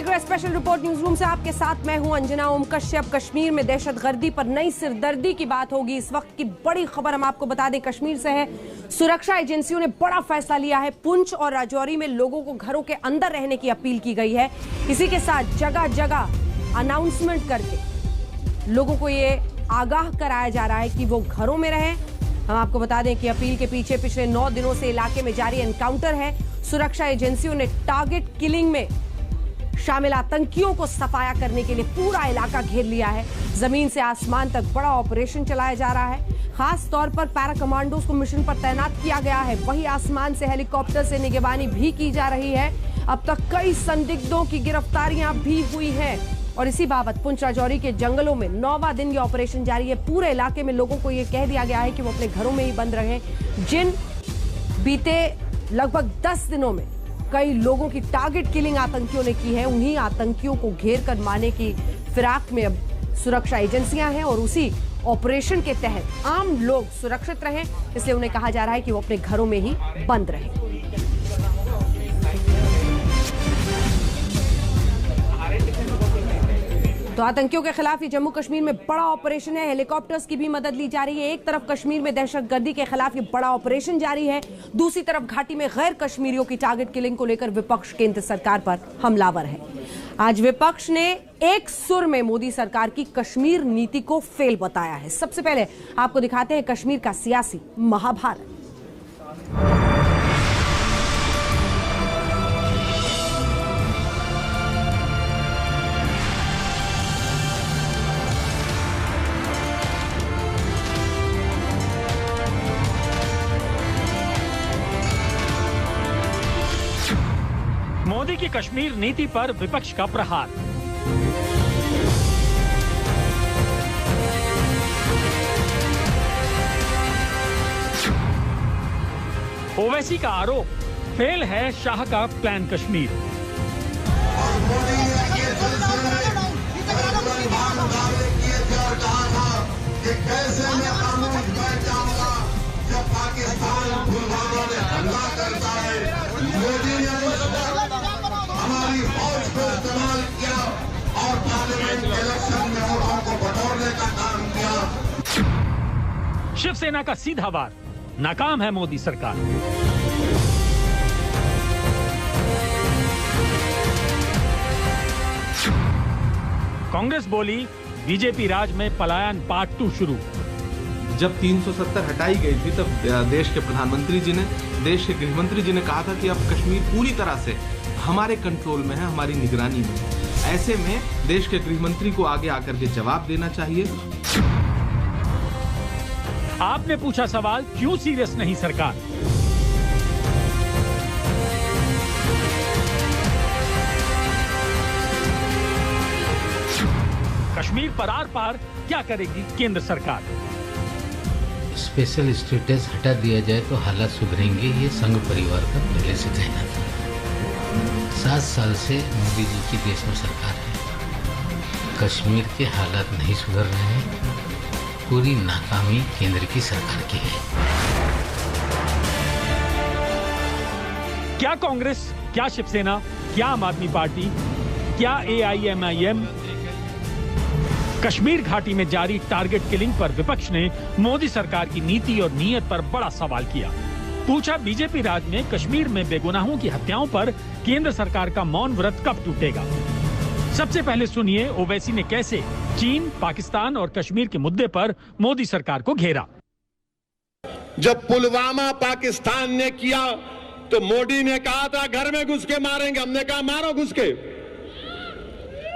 देख रहे हैं स्पेशल रिपोर्ट न्यूज रूम से। आपके साथ मैं हूं अंजना ओम कश्यप। कश्मीर में दहशतगर्दी पर नई सिरदर्दी की बात होगी। इस वक्त की बड़ी खबर हम आपको बता दें, कश्मीर से है। सुरक्षा एजेंसियों ने बड़ा फैसला लिया है। पुंछ और राजौरी में लोगों को घरों के अंदर रहने की अपील की गई है। इसी के साथ जगह जगह अनाउंसमेंट करके लोगों को ये आगाह कराया जा रहा है कि वो घरों में रहें। हम आपको बता दें कि अपील के पीछे पिछले 9 दिनों से इलाके में जारी एनकाउंटर है। सुरक्षा एजेंसियों ने टारगेट किलिंग में शामिल आतंकियों को सफाया करने के लिए पूरा इलाका घेर लिया है। जमीन से आसमान तक बड़ा ऑपरेशन चलाया जा रहा है। खास तौर पर पैरा कमांडोज को मिशन पर तैनात किया गया है। वहीं आसमान से हेलीकॉप्टर से निगरानी भी की जा रही है। अब तक कई संदिग्धों की गिरफ्तारियां भी हुई हैं। और इसी बाबत पुंछ राजौरी के जंगलों में 9वां दिन ये ऑपरेशन जारी है। पूरे इलाके में लोगों को यह कह दिया गया है कि वो अपने घरों में ही बंद रहें। जिन बीते लगभग 10 दिनों में कई लोगों की टारगेट किलिंग आतंकियों ने की है, उन्हीं आतंकियों को घेर कर मारने की फिराक में अब सुरक्षा एजेंसियां हैं। और उसी ऑपरेशन के तहत आम लोग सुरक्षित रहें, इसलिए उन्हें कहा जा रहा है कि वो अपने घरों में ही बंद रहें। तो आतंकियों के खिलाफ ये जम्मू कश्मीर में बड़ा ऑपरेशन है। हेलीकॉप्टर्स की भी मदद ली जा रही है। एक तरफ कश्मीर में दहशतगर्दी के खिलाफ ये बड़ा ऑपरेशन जारी है, दूसरी तरफ घाटी में गैर कश्मीरियों की टारगेट किलिंग को लेकर विपक्ष केंद्र सरकार पर हमलावर है। आज विपक्ष ने एक सुर में मोदी सरकार की कश्मीर नीति को फेल बताया है। सबसे पहले आपको दिखाते हैं कश्मीर का सियासी महाभारत। मोदी की कश्मीर नीति पर विपक्ष का प्रहार। ओवैसी का आरोप, फेल है शाह का प्लान कश्मीर। हमारी फौज को इस्तेमाल किया और पार्लियामेंट इलेक्शन में वोटों को बटोरने का काम किया। शिवसेना का सीधा वार, नाकाम है मोदी सरकार। कांग्रेस बोली, बीजेपी राज में पलायन पार्ट 2 शुरू। जब 370 हटाई गई थी तब देश के प्रधानमंत्री जी ने, देश के गृहमंत्री जी ने कहा था कि अब कश्मीर पूरी तरह से हमारे कंट्रोल में है, हमारी निगरानी में है। ऐसे में देश के गृहमंत्री को आगे आकर के जवाब देना चाहिए। आपने पूछा सवाल, क्यों सीरियस नहीं सरकार? कश्मीर पर आर पार क्या करेगी केंद्र सरकार? स्पेशल स्टेटस हटा दिया जाए तो हालात सुधरेंगे, ये संघ परिवार का पहले से कहना था। 7 साल से मोदी जी की देश में सरकार है, कश्मीर के हालात नहीं सुधर रहे हैं। पूरी नाकामी केंद्र की सरकार की है। क्या कांग्रेस, क्या शिवसेना, क्या आम आदमी पार्टी, क्या AIMIM? कश्मीर घाटी में जारी टारगेट किलिंग पर विपक्ष ने मोदी सरकार की नीति और नीयत पर बड़ा सवाल किया। पूछा, बीजेपी राज में कश्मीर में बेगुनाहों की हत्याओं पर केंद्र सरकार का मौन व्रत कब टूटेगा? सबसे पहले सुनिए ओवैसी ने कैसे चीन, पाकिस्तान और कश्मीर के मुद्दे पर मोदी सरकार को घेरा। जब पुलवामा पाकिस्तान ने किया तो मोदी ने कहा था घर में घुस के मारेंगे, हमने कहा मारो घुस के।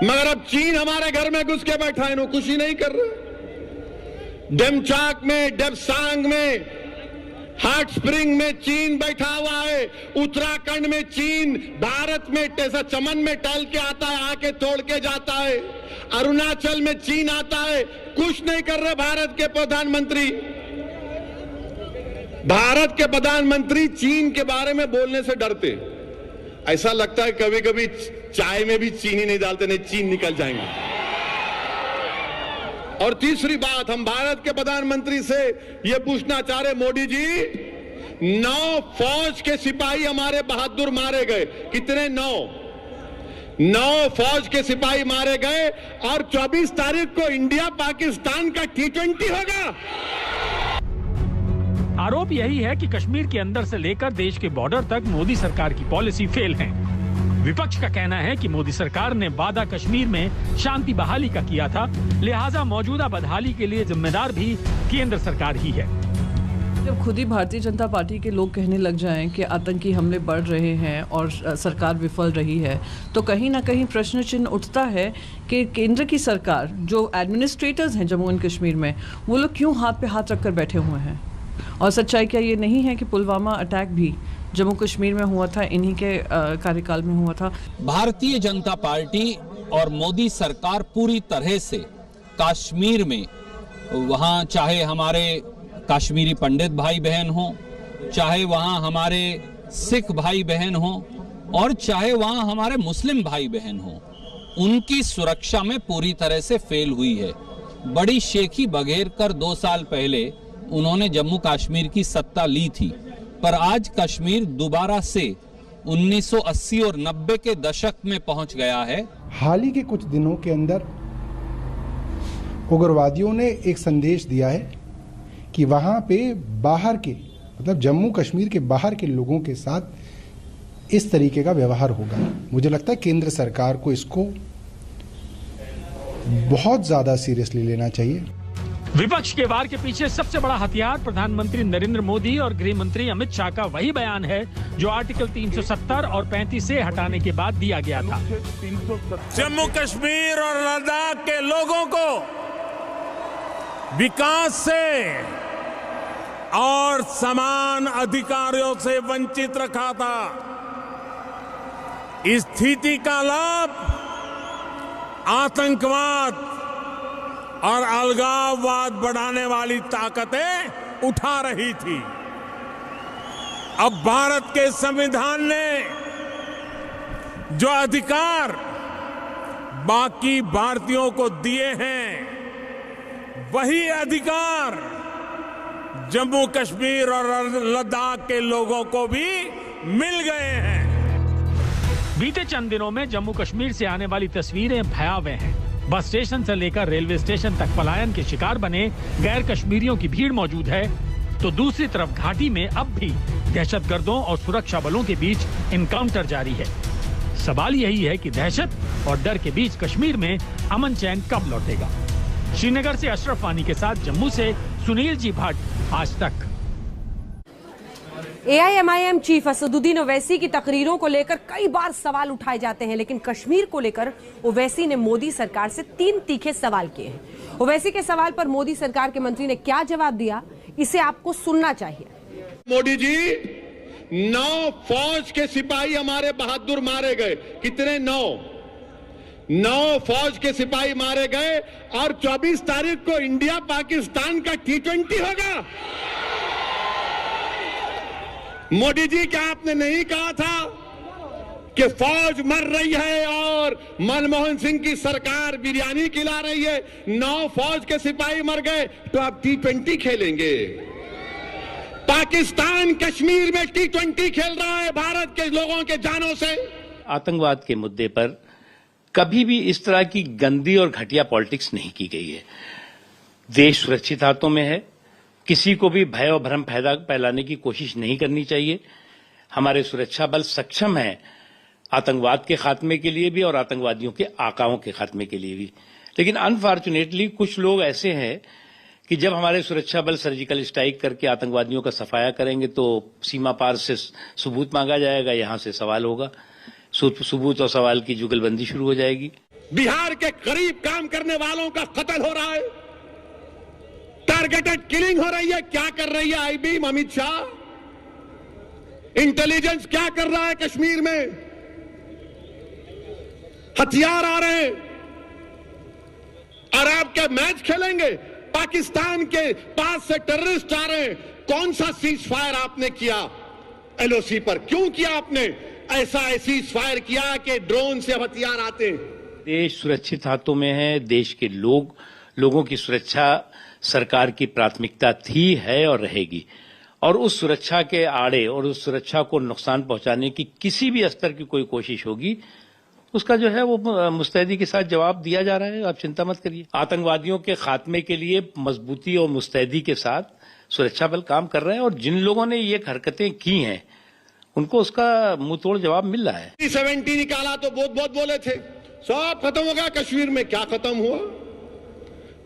मगर अब चीन हमारे घर में घुस के बैठा है, कुछ ही नहीं कर रहा। डेमचाक में, डेपसांग में, हॉट स्प्रिंग में चीन बैठा हुआ है। उत्तराखंड में चीन भारत में जैसा चमन में टहल के आता है, आके तोड़ के जाता है। अरुणाचल में चीन आता है, कुछ नहीं कर रहे भारत के प्रधानमंत्री। भारत के प्रधानमंत्री चीन के बारे में बोलने से डरते। ऐसा लगता है कभी कभी चाय में भी चीनी नहीं डालते, नहीं चीन निकल जाएंगे। और तीसरी बात, हम भारत के प्रधानमंत्री से यह पूछना चाह रहे, मोदी जी 9 फौज के सिपाही हमारे बहादुर मारे गए। कितने? 9। 9 फौज के सिपाही मारे गए और 24 तारीख को इंडिया पाकिस्तान का T20 होगा। आरोप यही है कि कश्मीर के अंदर से लेकर देश के बॉर्डर तक मोदी सरकार की पॉलिसी फेल है। विपक्ष का कहना है कि मोदी सरकार ने वादा कश्मीर में शांति बहाली का किया था, लिहाजा मौजूदा बदहाली के लिए जिम्मेदार भी केंद्र सरकार ही है। जब खुद ही भारतीय जनता पार्टी के लोग कहने लग जाएं कि आतंकी हमले बढ़ रहे हैं और सरकार विफल रही है, तो कहीं ना कहीं प्रश्न चिन्ह उठता है कि केंद्र की सरकार, जो एडमिनिस्ट्रेटर्स हैं जम्मू एंड कश्मीर में, वो लोग क्यों हाथ पे हाथ रखकर बैठे हुए हैं। और सच्चाई क्या ये नहीं है कि पुलवामा अटैक भी जम्मू कश्मीर में हुआ था, इन्हीं के कार्यकाल में हुआ था। भारतीय जनता पार्टी और मोदी सरकार पूरी तरह से कश्मीर में, वहाँ चाहे हमारे कश्मीरी पंडित भाई बहन हो, चाहे वहाँ हमारे सिख भाई बहन हो, और चाहे वहाँ हमारे मुस्लिम भाई बहन हो, उनकी सुरक्षा में पूरी तरह से फेल हुई है। बड़ी शेखी बघेर कर 2 साल पहले उन्होंने जम्मू कश्मीर की सत्ता ली थी, पर आज कश्मीर दोबारा से 1980 और 90 के दशक में पहुंच गया है। हाल ही के कुछ दिनों के अंदर उग्रवादियों ने एक संदेश दिया है कि वहां पे बाहर के, मतलब जम्मू कश्मीर के बाहर के लोगों के साथ इस तरीके का व्यवहार होगा। मुझे लगता है केंद्र सरकार को इसको बहुत ज्यादा सीरियसली लेना चाहिए। विपक्ष के वार के पीछे सबसे बड़ा हथियार प्रधानमंत्री नरेंद्र मोदी और गृह मंत्री अमित शाह का वही बयान है जो आर्टिकल 370 और 35 से हटाने के बाद दिया गया था। जम्मू कश्मीर और लद्दाख के लोगों को विकास से और समान अधिकारों से वंचित रखा था। इस स्थिति का लाभ आतंकवाद और अलगाववाद बढ़ाने वाली ताकतें उठा रही थी। अब भारत के संविधान ने जो अधिकार बाकी भारतीयों को दिए हैं, वही अधिकार जम्मू कश्मीर और लद्दाख के लोगों को भी मिल गए हैं। बीते चंद दिनों में जम्मू कश्मीर से आने वाली तस्वीरें भयावह हैं। बस स्टेशन से लेकर रेलवे स्टेशन तक पलायन के शिकार बने गैर कश्मीरियों की भीड़ मौजूद है, तो दूसरी तरफ घाटी में अब भी दहशतगर्दों और सुरक्षा बलों के बीच एनकाउंटर जारी है। सवाल यही है कि दहशत और डर के बीच कश्मीर में अमन चैन कब लौटेगा। श्रीनगर से अशरफ वानी के साथ जम्मू से सुनील जी भट्ट, आज तक। AIMIM चीफ असदुद्दीन ओवैसी की तकरीरों को लेकर कई बार सवाल उठाए जाते हैं, लेकिन कश्मीर को लेकर ओवैसी ने मोदी सरकार से 3 तीखे सवाल किए हैं। ओवैसी के सवाल पर मोदी सरकार के मंत्री ने क्या जवाब दिया, इसे आपको सुनना चाहिए। मोदी जी, 9 फौज के सिपाही हमारे बहादुर मारे गए। कितने? 9 फौज के सिपाही मारे गए और 24 तारीख को इंडिया पाकिस्तान का T20 होगा। मोदी जी, क्या आपने नहीं कहा था कि फौज मर रही है और मनमोहन सिंह की सरकार बिरयानी खिला रही है? 9 फौज के सिपाही मर गए तो आप T20 खेलेंगे। पाकिस्तान कश्मीर में T20 खेल रहा है भारत के लोगों के जानों से। आतंकवाद के मुद्दे पर कभी भी इस तरह की गंदी और घटिया पॉलिटिक्स नहीं की गई है। देश सुरक्षित हाथों में है, किसी को भी भय और भ्रम फैलाने की कोशिश नहीं करनी चाहिए। हमारे सुरक्षा बल सक्षम हैं आतंकवाद के खात्मे के लिए भी और आतंकवादियों के आकाओं के खात्मे के लिए भी। लेकिन अनफॉर्चुनेटली कुछ लोग ऐसे हैं कि जब हमारे सुरक्षा बल सर्जिकल स्ट्राइक करके आतंकवादियों का सफाया करेंगे तो सीमा पार से सबूत मांगा जाएगा, यहां से सवाल होगा, सबूत और सवाल की जुगलबंदी शुरू हो जाएगी। बिहार के करीब काम करने वालों का कत्ल हो रहा है, टारगेटेड किलिंग हो रही है। क्या कर रही है आईबी, अमित शाह? इंटेलिजेंस क्या कर रहा है कश्मीर में? हथियार आ रहे हैं और आपके मैच खेलेंगे। पाकिस्तान के पास से टेररिस्ट आ रहे हैं। कौन सा सीज फायर आपने किया LOC पर? क्यों किया आपने ऐसा सीज फायर किया कि ड्रोन से हथियार आते हैं? देश सुरक्षित हाथों में है। देश के लोगों की सुरक्षा सरकार की प्राथमिकता थी, है और रहेगी। और उस सुरक्षा के आड़े और उस सुरक्षा को नुकसान पहुंचाने की किसी भी स्तर की कोई कोशिश होगी उसका जो है वो मुस्तैदी के साथ जवाब दिया जा रहा है। आप चिंता मत करिए। आतंकवादियों के खात्मे के लिए मजबूती और मुस्तैदी के साथ सुरक्षा बल काम कर रहे हैं और जिन लोगों ने ये हरकतें की हैं उनको उसका मुंह तोड़ जवाब मिल रहा है। 70 निकाला तो बहुत बोले थे, सब खत्म हो गया। कश्मीर में क्या खत्म हुआ?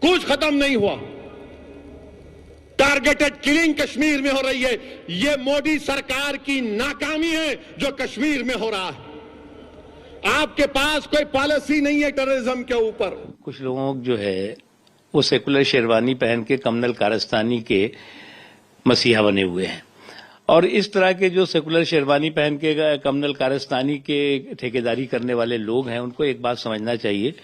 कुछ खत्म नहीं हुआ। टारगेटेड किलिंग कश्मीर में हो रही है। ये मोदी सरकार की नाकामी है जो कश्मीर में हो रहा है। आपके पास कोई पॉलिसी नहीं है टेररिज्म के ऊपर। कुछ लोगों जो है वो सेकुलर शेरवानी पहन के कमनल कारस्तानी के मसीहा बने हुए हैं और इस तरह के जो सेकुलर शेरवानी पहन के कमनल कारस्तानी के ठेकेदारी करने वाले लोग हैं उनको एक बात समझना चाहिए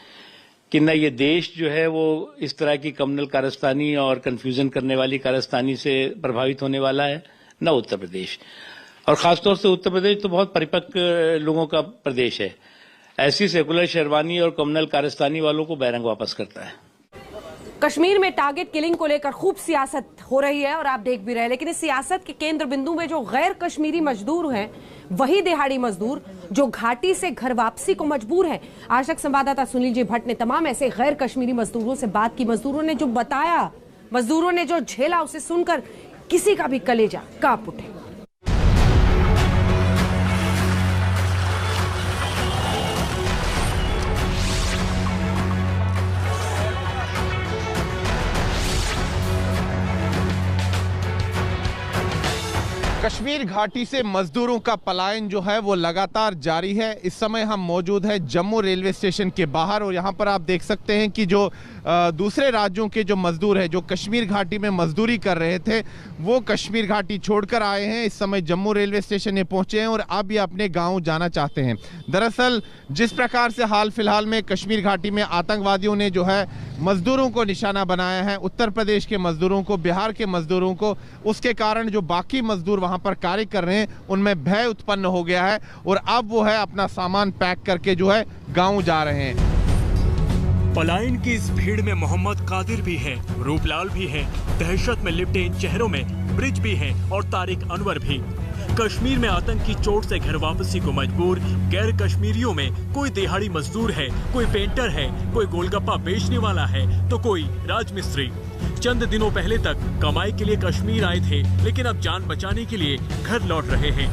कि न ये देश जो है वो इस तरह की कमनल कारस्तानी और कंफ्यूजन करने वाली कारस्तानी से प्रभावित होने वाला है, न उत्तर प्रदेश। और खासतौर से उत्तर प्रदेश तो बहुत परिपक्व लोगों का प्रदेश है। ऐसी सेकुलर शेरवानी और कमनल कारस्तानी वालों को बैरंग वापस करता है। कश्मीर में टारगेट किलिंग को लेकर खूब सियासत हो रही है और आप देख भी रहे हैं, लेकिन इस सियासत के केंद्र बिंदु में जो गैर कश्मीरी मजदूर हैं, वही दिहाड़ी मजदूर जो घाटी से घर वापसी को मजबूर हैं। आज तक संवाददाता सुनील जी भट्ट ने तमाम ऐसे गैर कश्मीरी मजदूरों से बात की। मजदूरों ने जो बताया, मजदूरों ने जो झेला, उसे सुनकर किसी का भी कलेजा कांप उठे। कश्मीर घाटी से मजदूरों का पलायन जो है वो लगातार जारी है। इस समय हम मौजूद हैं जम्मू रेलवे स्टेशन के बाहर और यहाँ पर आप देख सकते हैं कि जो दूसरे राज्यों के जो मजदूर हैं जो कश्मीर घाटी में मजदूरी कर रहे थे वो कश्मीर घाटी छोड़कर आए हैं। इस समय जम्मू रेलवे स्टेशन में पहुँचे हैं और अब ये अपने गाँव जाना चाहते हैं। दरअसल जिस प्रकार से हाल फिलहाल में कश्मीर घाटी में आतंकवादियों ने जो है मजदूरों को निशाना बनाया है, उत्तर प्रदेश के मजदूरों को, बिहार के मजदूरों को, उसके कारण जो बाकी मजदूर वहाँ पर कार्य कर रहे हैं उनमें भय उत्पन्न हो गया है और अब वो है अपना सामान पैक करके जो है गाँव जा रहे हैं। पलायन की इस भीड़ में मोहम्मद कादिर भी हैं, रूपलाल भी हैं, दहशत में लिपटे इन चेहरों में ब्रिज भी हैं और तारिक अनवर भी। कश्मीर में आतंक की चोट से घर वापसी को मजबूर गैर कश्मीरियों में कोई दिहाड़ी मजदूर है, कोई पेंटर है, कोई गोलगप्पा बेचने वाला है तो कोई राजमिस्त्री। चंद दिनों पहले तक कमाई के लिए कश्मीर आए थे लेकिन अब जान बचाने के लिए घर लौट रहे हैं।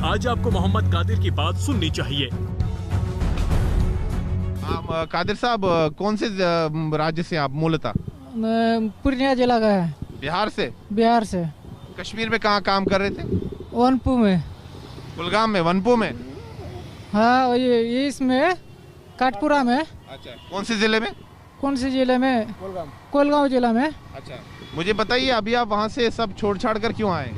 आज आपको मोहम्मद कादिर की बात सुननी चाहिए। कादिर साहब, कौन से राज्य से आप मूलतः? पूर्णिया जिला का है। बिहार से? बिहार से। कश्मीर में कहाँ काम कर रहे थे? वनपू में। कुलगाम में? वनपू में? हाँ, ये इसमें काटपुरा में। अच्छा, कौन से जिले में? कौन से जिले में? कोलगांव जिला में। अच्छा, मुझे बताइए अभी आप वहाँ से सब छोड़ छाड़ कर क्यों आए?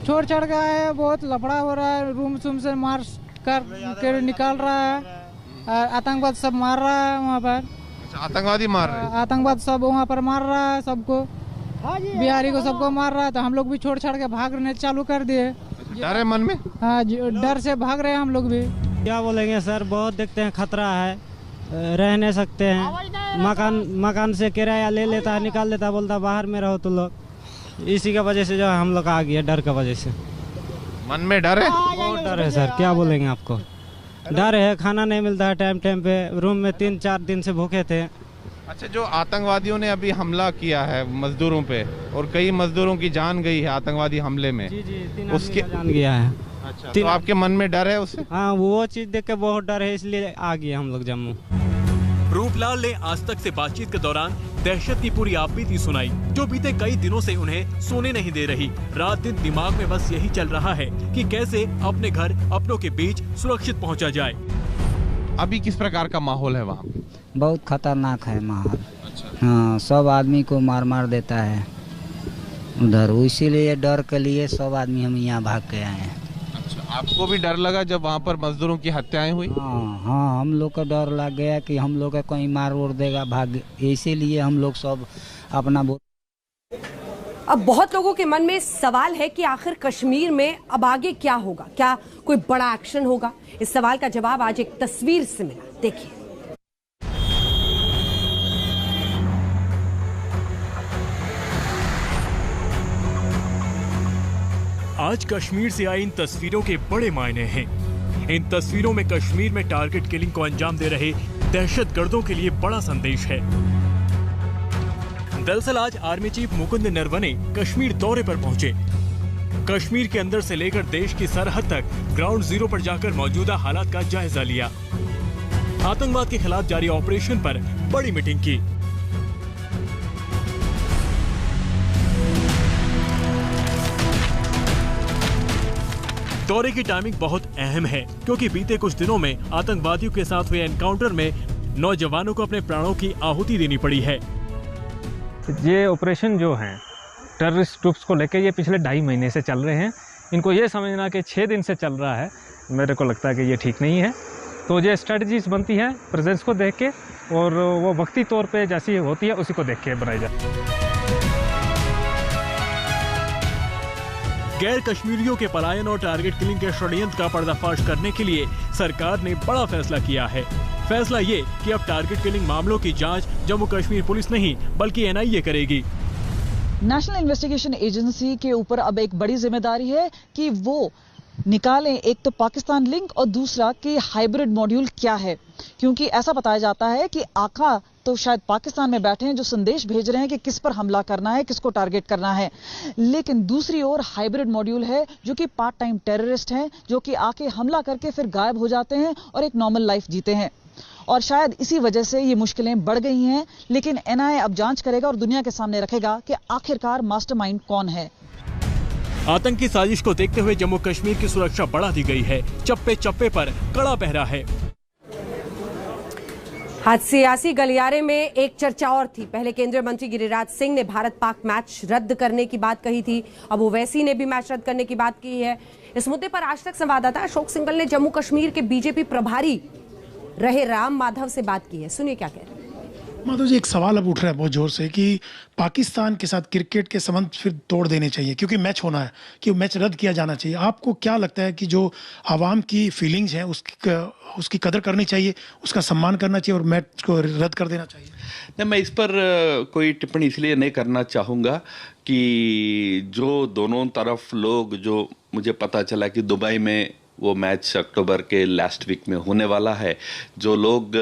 छोड़ छाड़ कर आए, बहुत लफड़ा हो रहा है, रूम से मार कर निकाल रहा है, आतंकवाद सब मार रहा है वहाँ पर। अच्छा, आतंकवादी मार रहे हैं? आतंकवाद सब वहाँ पर मार रहा है, सबको, बिहारी को सबको मार रहा है, तो हम लोग भी छोड़ छाड़ के भागने चालू कर दिए। डर है मन में? हाँ, डर से भाग रहे हैं हम लोग भी। क्या बोलेंगे सर, बहुत देखते हैं खतरा है, रह नहीं सकते हैं। मकान से किराया ले लेता है, निकाल देता, बोलता बाहर में रहो तो लोग। इसी की वजह से जो हम लोग आ गए, डर की वजह से। मन में डर है? बहुत डर है सर, क्या बोलेंगे आपको। डर है, खाना नहीं मिलता है टाइम पे, रूम में 3-4 दिन से भूखे थे। अच्छा, जो आतंकवादियों ने अभी हमला किया है मजदूरों पे और कई मजदूरों की जान गई है आतंकवादी हमले में। जी, उसके जान गया है। अच्छा, तो आपके मन में डर है उससे? हाँ, वो चीज देख के बहुत डर है, इसलिए आ गए हम लोग जम्मू। रूपलाल ने आज तक से बातचीत के दौरान दहशत की पूरी आपबीती सुनाई जो बीते कई दिनों से उन्हें सोने नहीं दे रही। रात दिन दिमाग में बस यही चल रहा है कि कैसे अपने घर अपनों के बीच सुरक्षित पहुंचा जाए। अभी किस प्रकार का माहौल है वहाँ? बहुत खतरनाक है माहौल। अच्छा। हाँ, सब आदमी को मार देता है उधर, इसीलिए डर के लिए सब आदमी हम यहाँ भाग के आए हैं। अच्छा, आपको भी डर लगा जब वहाँ पर मजदूरों की हत्याएं हुई? हाँ, हम लोग को डर लग गया कि हम लोग का कहीं मार उड़ देगा, भाग, इसीलिए हम लोग सब अपना। अब बहुत लोगों के मन में सवाल है कि आखिर कश्मीर में अब आगे क्या होगा, क्या कोई बड़ा एक्शन होगा? इस सवाल का जवाब आज एक तस्वीर से मिला, देखिए। आज कश्मीर से आई इन तस्वीरों के बड़े मायने हैं। इन तस्वीरों में कश्मीर में टारगेट किलिंग को अंजाम दे रहे दहशतगर्दों के लिए बड़ा संदेश है। दरअसल आज आर्मी चीफ मुकुंद नरवणे कश्मीर दौरे पर पहुंचे। कश्मीर के अंदर से लेकर देश की सरहद तक ग्राउंड जीरो पर जाकर मौजूदा हालात का जायजा लिया। आतंकवाद के खिलाफ जारी ऑपरेशन पर बड़ी मीटिंग की। दौरे की टाइमिंग बहुत अहम है क्योंकि बीते कुछ दिनों में आतंकवादियों के साथ हुए एनकाउंटर में नौजवानों को अपने प्राणों की आहुति देनी पड़ी है। ये ऑपरेशन जो है टेररिस्ट ग्रुप्स को लेकर ये पिछले 2.5 महीने से चल रहे हैं। इनको ये समझना कि 6 दिन से चल रहा है, मेरे को लगता है कि ये ठीक नहीं है। तो ये स्ट्रेटजीज बनती है प्रेजेंस को देख के, और वो वक्ती तौर पे जैसी होती है उसी को देख के बनाई जाती है। गैर कश्मीरियों के पलायन और टारगेट किलिंग के षड्यंत्र का पर्दाफाश करने के लिए सरकार ने बड़ा फैसला किया है। फैसला ये कि अब टारगेट किलिंग मामलों की जांच जम्मू कश्मीर पुलिस नहीं बल्कि NIA करेगी। नेशनल इन्वेस्टिगेशन एजेंसी के ऊपर अब एक बड़ी जिम्मेदारी है कि वो निकालें एक तो पाकिस्तान लिंक और दूसरा कि हाइब्रिड मॉड्यूल क्या है, क्योंकि ऐसा बताया जाता है कि आका तो शायद पाकिस्तान में बैठे हैं जो संदेश भेज रहे हैं कि किस पर हमला करना है, किसको टारगेट करना है, लेकिन दूसरी ओर हाइब्रिड मॉड्यूल है जो कि पार्ट टाइम टेररिस्ट हैं, जो कि आके हमला करके फिर गायब हो जाते हैं और एक नॉर्मल लाइफ जीते हैं। और शायद इसी वजह से ये मुश्किलें बढ़ गई हैं, लेकिन NIA अब जांच करेगा और दुनिया के सामने रखेगा कि आखिरकार मास्टरमाइंड कौन है। आतंकी साजिश को देखते हुए जम्मू कश्मीर की सुरक्षा बढ़ा दी गई है। चप्पे चप्पे पर कड़ा पहरा है। आज सियासी गलियारे में एक चर्चा और थी। पहले केंद्रीय मंत्री गिरिराज सिंह ने भारत पाक मैच रद्द करने की बात कही थी, अब ओवैसी ने भी मैच रद्द करने की बात की है। इस मुद्दे पर आज तक संवाददाता अशोक सिंघल ने जम्मू कश्मीर के बीजेपी प्रभारी रहे राम माधव से बात की है। सुनिए क्या कह रहे हैं। माधव जी, एक सवाल अब उठ रहा है बहुत जोर से कि पाकिस्तान के साथ क्रिकेट के संबंध फिर तोड़ देने चाहिए क्योंकि मैच होना है, कि मैच रद्द किया जाना चाहिए। आपको क्या लगता है कि जो आवाम की फीलिंग्स हैं उसकी कदर करनी चाहिए, उसका सम्मान करना चाहिए और मैच को रद्द कर देना चाहिए? नहीं, मैं इस पर कोई टिप्पणी इसलिए नहीं करना चाहूँगा कि जो दोनों तरफ लोग, जो मुझे पता चला कि दुबई में वो मैच अक्टूबर के लास्ट वीक में होने वाला है, जो लोग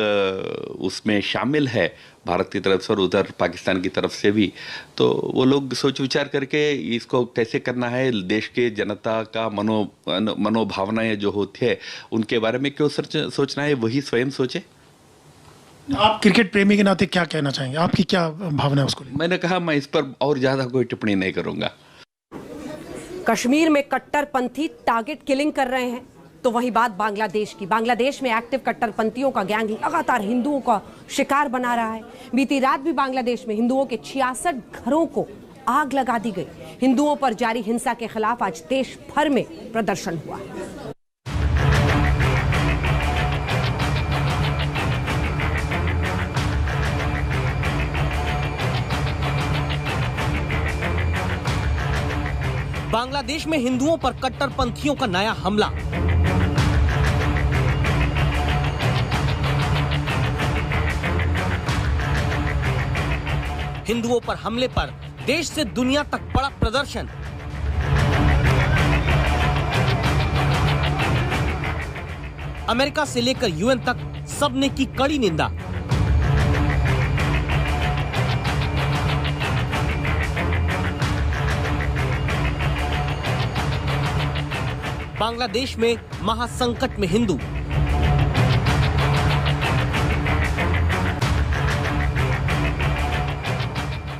उसमें शामिल है भारत की तरफ से और उधर पाकिस्तान की तरफ से भी, तो वो लोग सोच विचार करके इसको कैसे करना है, देश के जनता का मनोभावनाएं जो होती है उनके बारे में क्यों सोचना है, वही स्वयं सोचे। आप क्रिकेट प्रेमी के नाते क्या कहना चाहेंगे, आपकी क्या भावना है उसको? मैंने कहा मैं इस पर और ज्यादा कोई टिप्पणी नहीं करूंगा। कश्मीर में कट्टरपंथी टारगेट किलिंग कर रहे हैं, तो वही बात बांग्लादेश की। बांग्लादेश में एक्टिव कट्टरपंथियों का गैंग लगातार हिंदुओं का शिकार बना रहा है। बीती रात भी बांग्लादेश में हिंदुओं के 66 घरों को आग लगा दी गई। हिंदुओं पर जारी हिंसा के खिलाफ आज देश भर में प्रदर्शन हुआ। बांग्लादेश में हिंदुओं पर कट्टरपंथियों का नया हमला। हिंदुओं पर हमले पर देश से दुनिया तक बड़ा प्रदर्शन। अमेरिका से लेकर UN तक सबने की कड़ी निंदा। बांग्लादेश में महासंकट में हिंदू।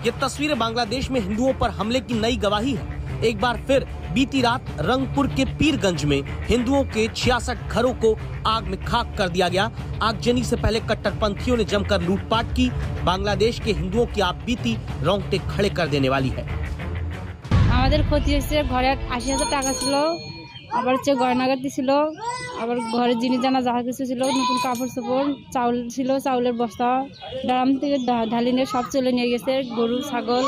ये तस्वीरें बांग्लादेश में हिंदुओं पर हमले की नई गवाही है। एक बार फिर बीती रात रंगपुर के पीरगंज में हिंदुओं के 66 घरों को आग में खाक कर दिया गया। आगजनी से पहले कट्टरपंथियों ने जमकर लूटपाट की। बांग्लादेश के हिंदुओं की आप बीती रोंगटे खड़े कर देने वाली है। আমাদের ক্ষতি হয়েছে, ঘরে 80,000 টাকা ছিল, আবার হচ্ছে গয়নাগার দিছিল, আবার ঘরের জিনিস জানা যা কিছু ছিল, নতুন কাপড় চোপড়, চাউল ছিল, চাউলের বস্তা ড্রাম থেকে ঢালি নিয়ে সব চলে নিয়ে গেছে, গরু ছাগল।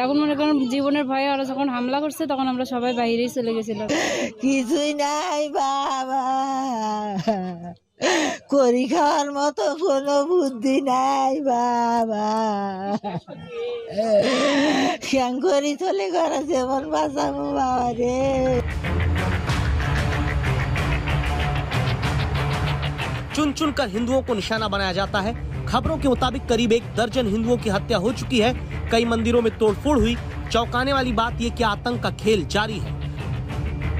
এখন মনে করেন জীবনের ভয়ে ওরা যখন হামলা করছে তখন আমরা সবাই বাইরেই চলে গেছিলাম। কিছুই নাই বাবা, করি খাওয়ার মতো কোনো বুদ্ধি নাই বাবা, কেন করি চলে ঘরে যেমন বাঁচাবো বাবা রে। चुन चुन कर हिंदुओं को निशाना बनाया जाता है। खबरों के मुताबिक करीब 1 दर्जन हिंदुओं की हत्या हो चुकी है। कई मंदिरों में तोड़फोड़ हुई। चौंकाने वाली बात ये कि आतंक का खेल जारी है।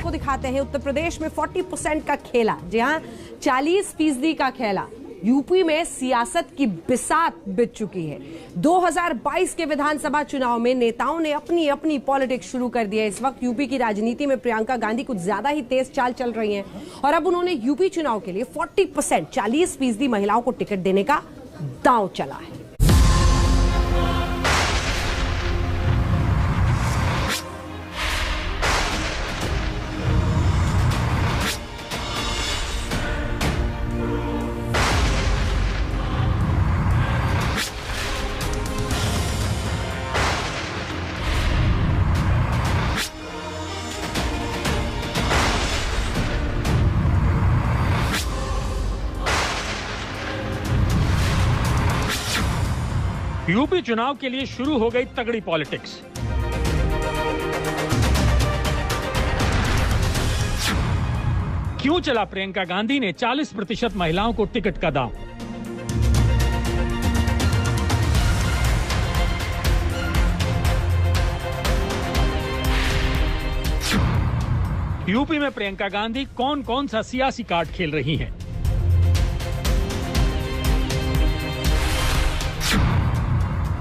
को दिखाते हैं उत्तर प्रदेश में 40% का खेला, जहां 40% का खेला। यूपी में सियासत की बिसात बिछ चुकी है। 2022 के विधानसभा चुनाव में नेताओं ने अपनी अपनी पॉलिटिक्स शुरू कर दी है। इस वक्त यूपी की राजनीति में प्रियंका गांधी कुछ ज्यादा ही तेज चाल चल रही हैं और अब उन्होंने यूपी चुनाव के लिए 40% महिलाओं को टिकट देने का दांव चला है। यूपी चुनाव के लिए शुरू हो गई तगड़ी पॉलिटिक्स। क्यों चला प्रियंका गांधी ने 40% महिलाओं को टिकट का दांव? यूपी में प्रियंका गांधी कौन कौन सा सियासी कार्ड खेल रही हैं?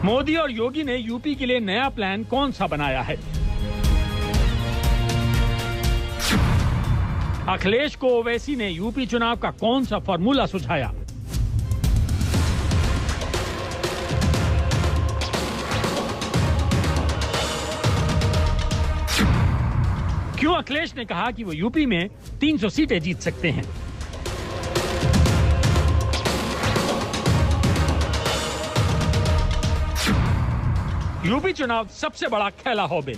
मोदी और योगी ने यूपी के लिए नया प्लान कौन सा बनाया है? अखिलेश को ओवैसी ने यूपी चुनाव का कौन सा फॉर्मूला सुझाया? क्यों अखिलेश ने कहा कि वो यूपी में 300 सीटें जीत सकते हैं? यूपी चुनाव सबसे बड़ा खेला होबे।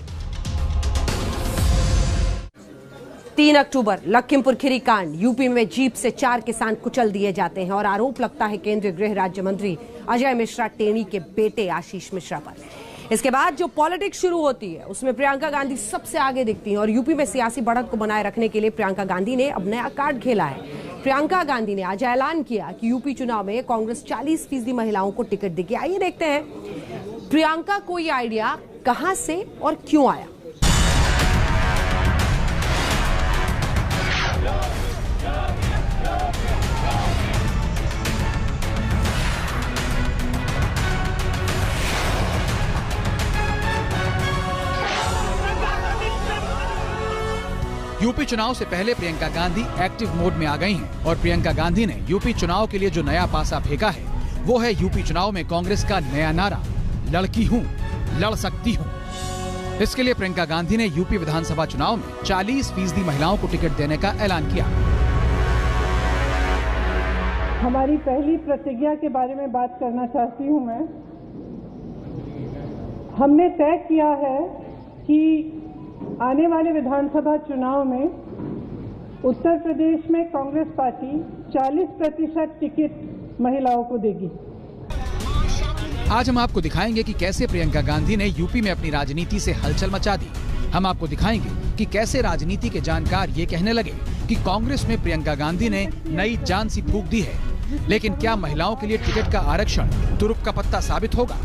3 अक्टूबर लखीमपुर खीरी कांड। यूपी में जीप से 4 किसान कुचल दिए जाते हैं और आरोप लगता है केंद्रीय गृह राज्य मंत्री अजय मिश्रा टेनी के बेटे आशीष मिश्रा पर। इसके बाद जो पॉलिटिक्स शुरू होती है उसमें प्रियंका गांधी सबसे आगे दिखती हैं और यूपी में सियासी बढ़त को बनाए रखने के लिए प्रियंका गांधी ने अब नया कार्ड खेला है। प्रियंका गांधी ने आज ऐलान किया कि यूपी चुनाव में कांग्रेस 40% महिलाओं को टिकट देगी। आइए देखते हैं प्रियंका को ये आइडिया कहां से और क्यों आया। यूपी चुनाव से पहले प्रियंका गांधी एक्टिव मोड में आ गई हैं और प्रियंका गांधी ने यूपी चुनाव के लिए जो नया पासा फेंका है वो है यूपी चुनाव में कांग्रेस का नया नारा, लड़की हूँ, लड़ सकती हूँ। इसके लिए प्रियंका गांधी ने यूपी विधानसभा चुनाव में 40% महिलाओं को टिकट देने का ऐलान किया। हमारी पहली प्रतिज्ञा के बारे में बात करना चाहती हूँ मैं। हमने तय किया है कि आने वाले विधानसभा चुनाव में उत्तर प्रदेश में कांग्रेस पार्टी 40% टिकट महिलाओं को देगी। आज हम आपको दिखाएंगे कि कैसे प्रियंका गांधी ने यूपी में अपनी राजनीति से हलचल मचा दी। हम आपको दिखाएंगे कि कैसे राजनीति के जानकार ये कहने लगे कि कांग्रेस में प्रियंका गांधी ने नई जान सी फूंक दी है। लेकिन क्या महिलाओं के लिए टिकट का आरक्षण तुरुप का पत्ता साबित होगा?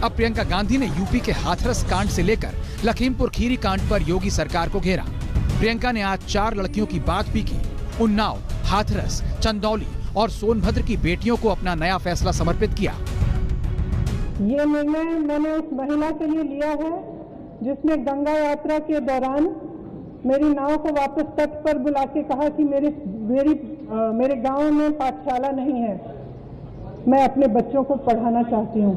अब प्रियंका गांधी ने यूपी के हाथरस कांड से लेकर लखीमपुर खीरी कांड पर योगी सरकार को घेरा। प्रियंका ने आज 4 लड़कियों की बात भी की। उन्नाव, हाथरस, चंदौली और सोनभद्र की बेटियों को अपना नया फैसला समर्पित किया। ये निर्णय मैंने उस महिला के लिए लिया है जिसने गंगा यात्रा के दौरान मेरी नाव को वापस तट पर बुला के कहा कि मेरे गांव में पाठशाला नहीं है, मैं अपने बच्चों को पढ़ाना चाहती हूँ।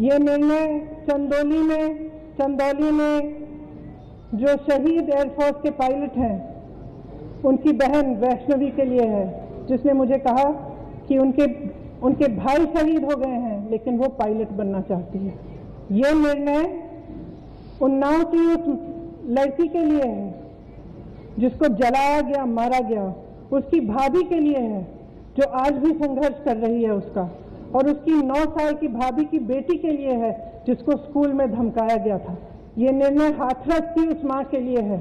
ये निर्णय चंदौली में जो शहीद एयरफोर्स के पायलट हैं उनकी बहन वैष्णवी के लिए है, जिसने मुझे कहा कि उनके भाई शहीद हो गए हैं लेकिन वो पायलट बनना चाहती है। ये निर्णय उन्नाव की उस लड़की के लिए है जिसको जलाया गया, मारा गया, उसकी भाभी के लिए है जो आज भी संघर्ष कर रही है उसका, और उसकी 9 साल की भाभी की बेटी के लिए है जिसको स्कूल में धमकाया गया था। ये निर्णय हाथरस की उस माँ के लिए है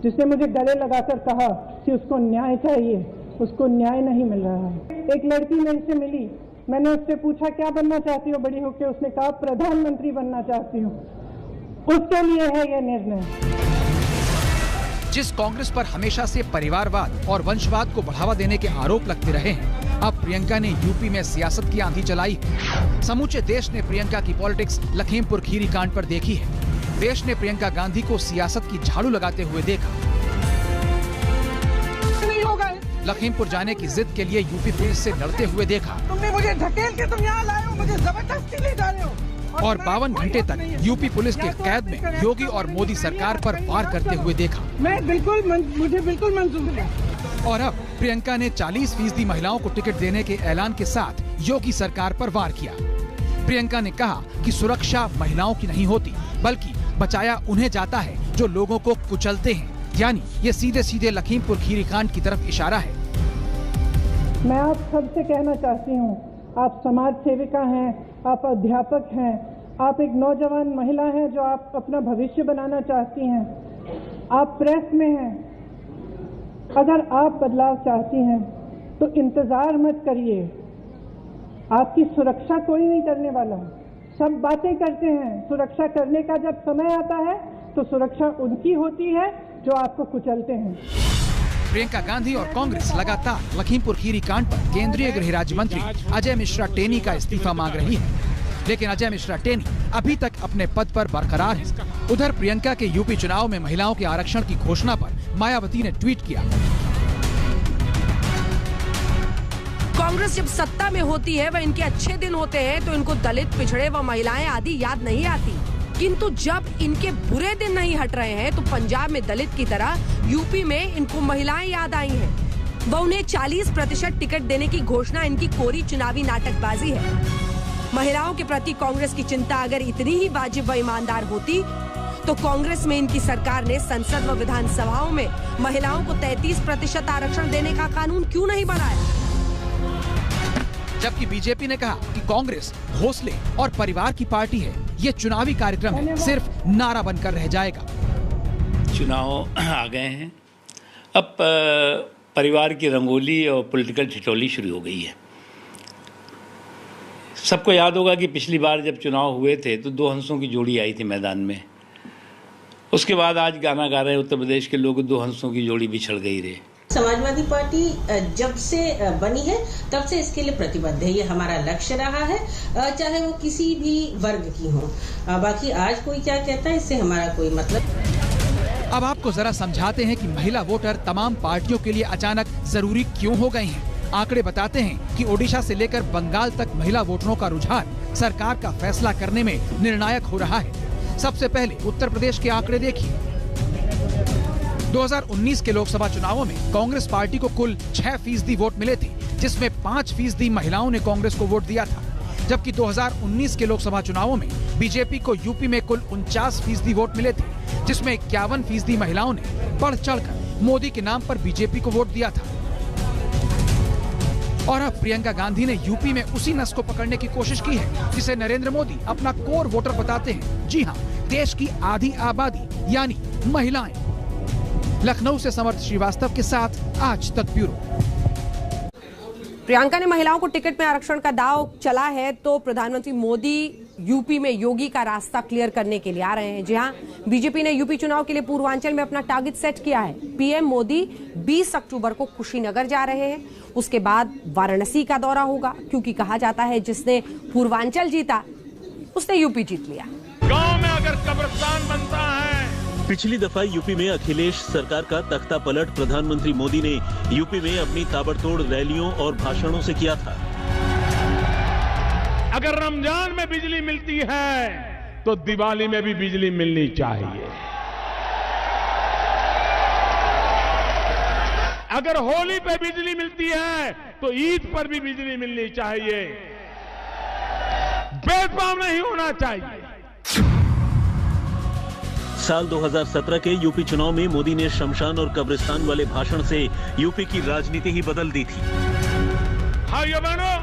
जिसने मुझे गले लगाकर कहा कि उसको न्याय चाहिए, उसको न्याय नहीं मिल रहा है। एक लड़की मेरे से मिली, मैंने उससे पूछा क्या बनना चाहती हो बड़ी होकर, उसने कहा प्रधानमंत्री बनना चाहती हूँ। उसके लिए है यह निर्णय। जिस कांग्रेस पर हमेशा से परिवारवाद और वंशवाद को बढ़ावा देने के आरोप लगते रहे हैं, अब प्रियंका ने यूपी में सियासत की आंधी चलाई है। समूचे देश ने प्रियंका की पॉलिटिक्स लखीमपुर खीरी कांड पर देखी है। देश ने प्रियंका गांधी को सियासत की झाड़ू लगाते हुए देखा। लखीमपुर जाने की जिद के लिए यूपी पुलिस से लड़ते हुए देखा। तुमने मुझे ढकेल के तुम यहाँ लाए हो, मुझे जबरदस्ती ले जा रहे हो। और 52 घंटे तक यूपी पुलिस के कैद में योगी और मोदी सरकार पर वार करते हुए देखा। मुझे बिल्कुल मंजूर है। और अब प्रियंका ने 40% महिलाओं को टिकट देने के ऐलान के साथ योगी सरकार पर वार किया। प्रियंका ने कहा कि सुरक्षा महिलाओं की नहीं होती, बल्कि बचाया उन्हें जाता है जो लोगों को कुचलते हैं। यानी ये सीधे सीधे लखीमपुर खीरी कांड की तरफ इशारा है। मैं आप सबसे कहना चाहती हूँ, आप समाज सेविका हैं, आप अध्यापक हैं, आप एक नौजवान महिला हैं जो आप अपना भविष्य बनाना चाहती हैं, आप प्रेस में हैं। अगर आप बदलाव चाहती हैं तो इंतजार मत करिए। आपकी सुरक्षा कोई नहीं करने वाला। सब बातें करते हैं, सुरक्षा करने का जब समय आता है तो सुरक्षा उनकी होती है जो आपको कुचलते हैं। प्रियंका गांधी और कांग्रेस लगातार लखीमपुर खीरी कांड पर केंद्रीय गृह राज्य मंत्री अजय मिश्रा टेनी का इस्तीफा मांग रही है, लेकिन अजय मिश्रा टेनी अभी तक अपने पद पर बरकरार है। उधर प्रियंका के यूपी चुनाव में महिलाओं के आरक्षण की घोषणा पर मायावती ने ट्वीट किया। कांग्रेस जब सत्ता में होती है, वह इनके अच्छे दिन होते हैं तो इनको दलित, पिछड़े व महिलाएं आदि याद नहीं आती, किंतु जब इनके बुरे दिन नहीं हट रहे हैं तो पंजाब में दलित की तरह यूपी में इनको महिलाएं याद आई हैं। वह उन्हें 40% टिकट देने की घोषणा इनकी कोरी चुनावी नाटकबाजी है। महिलाओं के प्रति कांग्रेस की चिंता अगर इतनी ही वाजिब व ईमानदार होती तो कांग्रेस में इनकी सरकार ने संसद व विधानसभाओं में महिलाओं को 33% आरक्षण देने का कानून क्यों नहीं बनाया। जबकि बीजेपी ने कहा कि कांग्रेस घोंसले और परिवार की पार्टी है, ये चुनावी कार्यक्रम है, सिर्फ नारा बनकर रह जाएगा। चुनाव आ गए हैं, अब परिवार की रंगोली और पॉलिटिकल ठिठोली शुरू हो गई है। सबको याद होगा कि पिछली बार जब चुनाव हुए थे तो 2 हंसों की जोड़ी आई थी मैदान में। उसके बाद आज गाना गा रहे उत्तर प्रदेश के लोग 2 हंसों की जोड़ी बिछड़ गई रे। समाजवादी पार्टी जब से बनी है तब से इसके लिए प्रतिबद्ध है, ये हमारा लक्ष्य रहा है, चाहे वो किसी भी वर्ग की हो। बाकी आज कोई क्या कहता है इससे हमारा कोई मतलब। अब आपको जरा समझाते हैं कि महिला वोटर तमाम पार्टियों के लिए अचानक जरूरी क्यों हो गए हैं। आंकड़े बताते हैं कि ओडिशा से लेकर बंगाल तक महिला वोटरों का रुझान सरकार का फैसला करने में निर्णायक हो रहा है। सबसे पहले उत्तर प्रदेश के आंकड़े देखिए। 2019 के लोकसभा चुनावों में कांग्रेस पार्टी को कुल 6% वोट मिले थे, जिसमें 5% महिलाओं ने कांग्रेस को वोट दिया था। जबकि 2019 के लोकसभा चुनावों में बीजेपी को यूपी में कुल 49% वोट मिले थे, जिसमें 51% महिलाओं ने बढ़ चढ़कर मोदी के नाम पर बीजेपी को वोट दिया था। और अब प्रियंका गांधी ने यूपी में उसी नस को पकड़ने की कोशिश की है जिसे नरेंद्र मोदी अपना कोर वोटर बताते हैं। जी हाँ, देश की आधी आबादी यानी महिलाएं। लखनऊ से समर्थ श्रीवास्तव के साथ आज तक ब्यूरो। प्रियंका ने महिलाओं को टिकट में आरक्षण का दाव चला है तो प्रधानमंत्री मोदी यूपी में योगी का रास्ता क्लियर करने के लिए आ रहे हैं। जी हां, बीजेपी ने यूपी चुनाव के लिए पूर्वांचल में अपना टारगेट सेट किया है। पीएम मोदी 20 अक्टूबर को कुशीनगर जा रहे हैं, उसके बाद वाराणसी का दौरा होगा, क्योंकि कहा जाता है जिसने पूर्वांचल जीता उसने यूपी जीत लिया। गांव में अगर कब्रिस्तान बनता है। पिछली दफा यूपी में अखिलेश सरकार का तख्ता पलट प्रधानमंत्री मोदी ने यूपी में अपनी ताबड़तोड़ रैलियों और भाषणों से किया था। अगर रमजान में बिजली मिलती है तो दिवाली में भी बिजली मिलनी चाहिए। अगर होली पे बिजली मिलती है तो ईद पर भी बिजली मिलनी चाहिए। भेदभाव नहीं होना चाहिए। साल 2017 के यूपी चुनाव में मोदी ने शमशान और कब्रिस्तान वाले भाषण से यूपी की राजनीति ही बदल दी थी। भाइयों बहनों,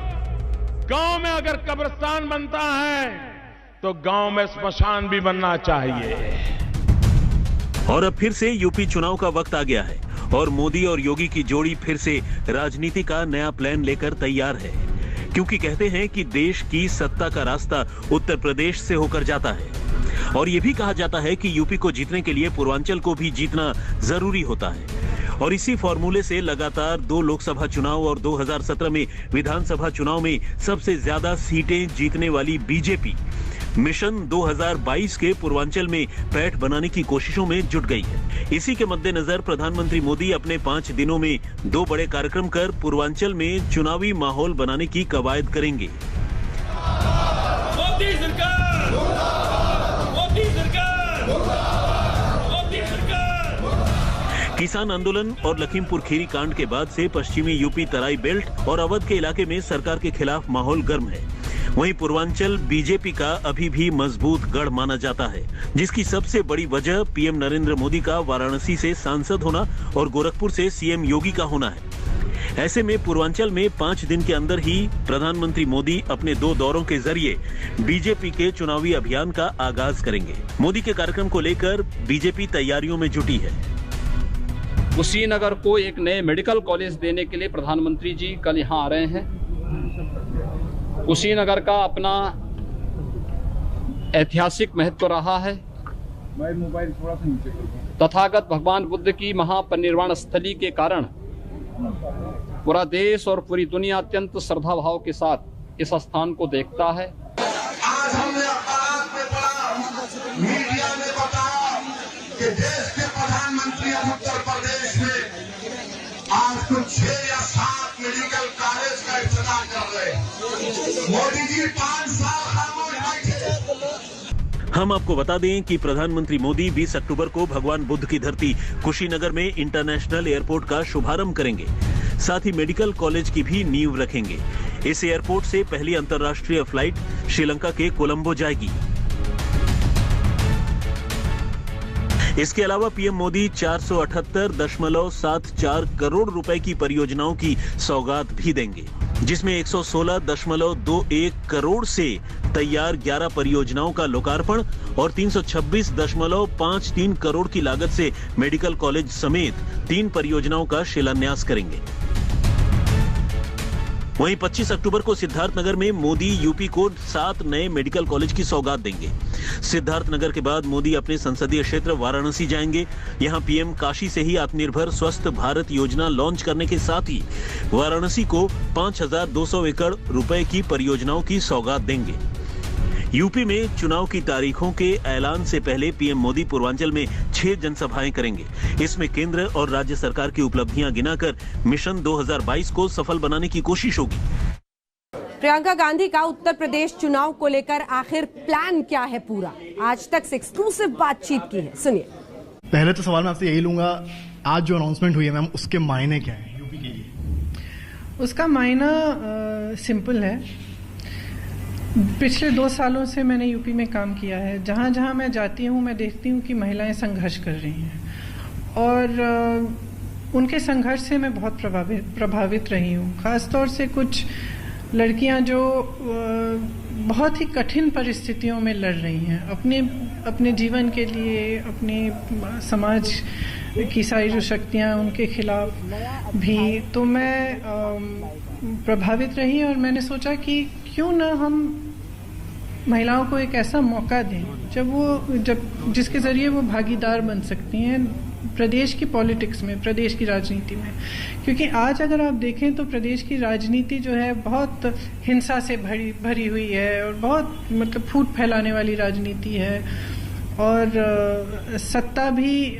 गांव में अगर कब्रिस्तान बनता है तो गांव में स्मशान भी बनना चाहिए। और अब फिर से यूपी चुनाव का वक्त आ गया है और मोदी और योगी की जोड़ी फिर से राजनीति का नया प्लान लेकर तैयार है, क्योंकि कहते हैं कि देश की सत्ता का रास्ता उत्तर प्रदेश से होकर जाता है। और ये भी कहा जाता है कि यूपी को जीतने के लिए पूर्वांचल को भी जीतना जरूरी होता है। और इसी फॉर्मूले से लगातार 2 लोकसभा चुनाव और 2017 में विधानसभा चुनाव में सबसे ज्यादा सीटें जीतने वाली बीजेपी मिशन 2022 के पूर्वांचल में पैठ बनाने की कोशिशों में जुट गई है। इसी के मद्देनजर प्रधानमंत्री मोदी अपने 5 दिनों में 2 बड़े कार्यक्रम कर पूर्वांचल में चुनावी माहौल बनाने की कवायद करेंगे। मोदी सरकार, मोदी सरकार, मोदी सरकार। किसान आंदोलन और लखीमपुर खीरी कांड के बाद से पश्चिमी यूपी तराई बेल्ट और अवध के इलाके में सरकार के खिलाफ माहौल गर्म है। वहीं पूर्वांचल बीजेपी का अभी भी मजबूत गढ़ माना जाता है, जिसकी सबसे बड़ी वजह पीएम नरेंद्र मोदी का वाराणसी से सांसद होना और गोरखपुर से सीएम योगी का होना है। ऐसे में पूर्वांचल में 5 दिन के अंदर ही प्रधानमंत्री मोदी अपने 2 दौरों के जरिए बीजेपी के चुनावी अभियान का आगाज करेंगे। मोदी के कार्यक्रम को लेकर बीजेपी तैयारियों में जुटी है। कुशीनगर को एक नए मेडिकल कॉलेज देने के लिए प्रधानमंत्री जी कल यहाँ आ रहे हैं। कुशीनगर का अपना ऐतिहासिक महत्व रहा है। तथागत भगवान बुद्ध की महापरिनिर्वाण स्थली के कारण पूरा देश और पूरी दुनिया अत्यंत श्रद्धा भाव के साथ इस स्थान को देखता है। आज हमने अखबार में पढ़ा, मीडिया में बताया कि देश के प्रधानमंत्री उत्तर प्रदेश में आज कुछ 6 या 7 मेडिकल कॉलेज का इफ्तिताह कर रहे हैं। मोदी जी 5 साल खामोश बैठे। हम आपको बता दें कि प्रधानमंत्री मोदी 20 अक्टूबर को भगवान बुद्ध की धरती कुशीनगर में इंटरनेशनल एयरपोर्ट का शुभारंभ करेंगे। साथ ही मेडिकल कॉलेज की भी नींव रखेंगे। इस एयरपोर्ट से पहली अंतर्राष्ट्रीय फ्लाइट श्रीलंका के कोलंबो जाएगी। इसके अलावा पीएम मोदी 478.74 करोड़ रुपए की परियोजनाओं की सौगात भी देंगे, जिसमें 116.21 करोड़ से तैयार 11 परियोजनाओं का लोकार्पण और 326.53 करोड़ की लागत से मेडिकल कॉलेज समेत 3 परियोजनाओं का शिलान्यास करेंगे। वहीं 25 अक्टूबर को सिद्धार्थनगर में मोदी यूपी को 7 नए मेडिकल कॉलेज की सौगात देंगे। सिद्धार्थनगर के बाद मोदी अपने संसदीय क्षेत्र वाराणसी जाएंगे। यहां पीएम काशी से ही आत्मनिर्भर स्वस्थ भारत योजना लॉन्च करने के साथ ही वाराणसी को 5,200 एकड़ रुपए की परियोजनाओं की सौगात देंगे। यूपी में चुनाव की तारीखों के ऐलान से पहले पीएम मोदी पूर्वांचल में 6 जनसभाएं करेंगे। इसमें केंद्र और राज्य सरकार की उपलब्धियां गिनाकर मिशन 2022 को सफल बनाने की कोशिश होगी। प्रियंका गांधी का उत्तर प्रदेश चुनाव को लेकर आखिर प्लान क्या है पूरा, आज तक से एक्सक्लूसिव बातचीत की है, सुनिए। पहले तो सवाल मैं आपसे यही लूंगा, आज जो अनाउंसमेंट हुई है मैम, उसके मायने क्या है यूपी के लिए? उसका मायना सिंपल है। पिछले 2 सालों से मैंने यूपी में काम किया है। जहाँ जहाँ मैं जाती हूँ मैं देखती हूँ कि महिलाएं संघर्ष कर रही हैं और उनके संघर्ष से मैं बहुत प्रभावित रही हूँ। खासतौर से कुछ लड़कियाँ जो बहुत ही कठिन परिस्थितियों में लड़ रही हैं अपने जीवन के लिए, अपने समाज की सारी जो शक्तियाँ उनके खिलाफ भी। तो मैं प्रभावित रही और मैंने सोचा कि क्यों ना हम महिलाओं को एक ऐसा मौका दें जब जिसके जरिए वो भागीदार बन सकती हैं प्रदेश की पॉलिटिक्स में, प्रदेश की राजनीति में। क्योंकि आज अगर आप देखें तो प्रदेश की राजनीति जो है बहुत हिंसा से भरी हुई है और बहुत मतलब फूट फैलाने वाली राजनीति है। और सत्ता भी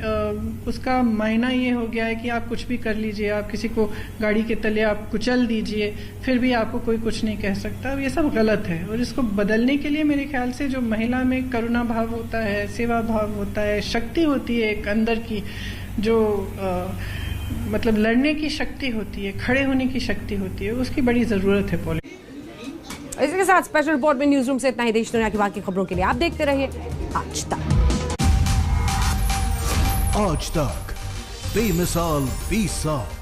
उसका मायना ये हो गया है कि आप कुछ भी कर लीजिए, आप किसी को गाड़ी के तले आप कुचल दीजिए, फिर भी आपको कोई कुछ नहीं कह सकता। ये सब गलत है और इसको बदलने के लिए मेरे ख्याल से जो महिला में करुणा भाव होता है, सेवा भाव होता है, शक्ति होती है एक अंदर की, जो मतलब लड़ने की शक्ति होती है, खड़े होने की शक्ति होती है, उसकी बड़ी ज़रूरत है पॉलिटिक्स। इसके साथ स्पेशल रिपोर्ट में न्यूज रूम से इतना ही। देश दुनिया की बाकी खबरों के लिए आप देखते रहिए आज तक। आज तक बेमिसाल 20 साल।